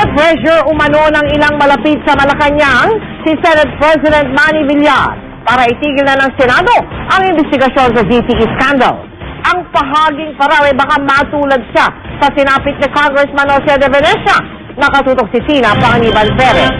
Pine-pressure umano ng ilang malapit sa Malacanang si Senate President Manny Villar para itigil na ng Senado ang investigasyon sa ZTE scandal. Ang pahaging para ay baka matulad siya sa sinapit ni Congressman Jose de Venecia. Nakatutok si Tina Panganiban Perez.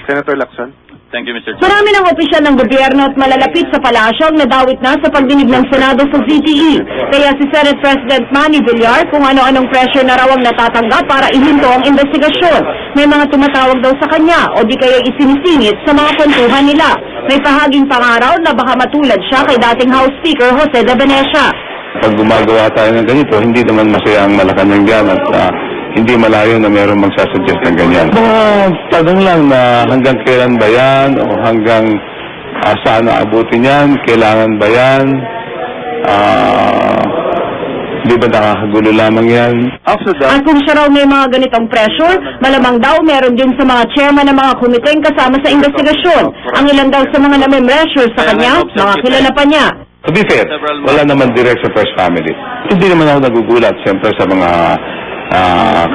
Senator Lacson. Thank you, Mr. Chair. Marami ng opisyal ng gobyerno at malalapit sa palasyo ang nadawit na sa pagdinig ng Senado sa ZTE. Kaya si Senate President Manny Villar kung ano-anong pressure na raw ang natatanggap para ihinto ang investigasyon. May mga tumatawag daw sa kanya o di kaya isinisingit sa mga kwentuhan nila. May pahaging pangaraw na baka matulad siya kay dating House Speaker Jose de Venecia. Pag gumagawa tayo ng ganito, hindi naman masaya ang Malacanang dyan at hindi malayo na mayroong magsasuggest ng ganyan. Tanong lang na hanggang kailan ba yan o hanggang saan naabutin yan, kailangan ba yan, di ba nakakagulo lamang yan? After that, At kung siya raw may mga ganitong pressure, malamang daw meron din sa mga chairman ng mga komiteng kasama sa investigasyon. Ang ilan daw sa mga namemressure sa kanya, mga kilala pa niya. to be fair, wala naman direct sa First Family. Hindi naman ako nagugulat, siyempre, sa mga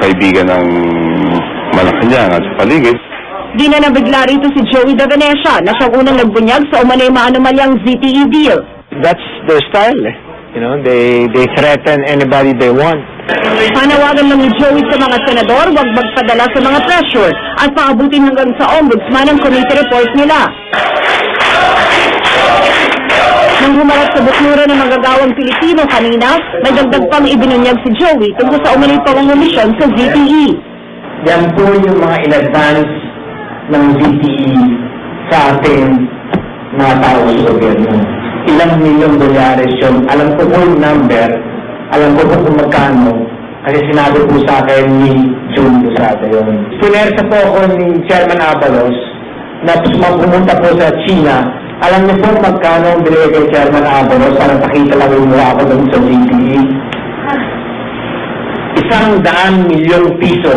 kaibigan ng Malacanang at sa paligid. Di na nabigla rito si Joey de Venecia na siyang unang nagbunyag sa umanay maanomalyang ZTE deal. That's their style. You know, they threaten anybody they want. Panawagan lang ni Joey sa mga senador huwag magpadala sa mga pressure at paabutin hanggang sa ombudsman ang committee report nila. Nang humarap sa bukura ng magagawang Pilipino kanina, may dagdag pang ibinunyag si Joey tungkol sa umanay pangungumisyon sa ZTE. Yan po yung mga in-advance ng ZTE sa ating mga tao sa gobyerno. Ilang milyong dolyares yun. Alam ko po yung number, alam ko po kung magkano, kasi sinabi po sa akin ni June Busada yun. Punersa po ako ni Chairman Abalos na pumunta po sa China. Alam niyo po magkano ang binigay kay Chairman Abalos para nakita lang yung mukha ko doon sa ZTE? 100 milyong piso.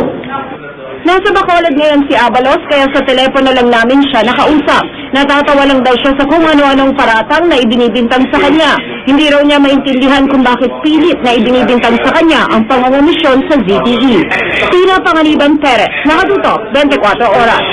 Nasa Bacolod ngayon si Abalos kaya sa telepono lang namin siya nakausap. Natatawa lang daw siya sa kung ano-anong paratang na ibinibintang sa kanya. Hindi raw niya maintindihan kung bakit pilit na ibinibintang sa kanya ang pangungumisyon sa ZTE. Tina Panganiban Perez, nakatutok, 24 oras.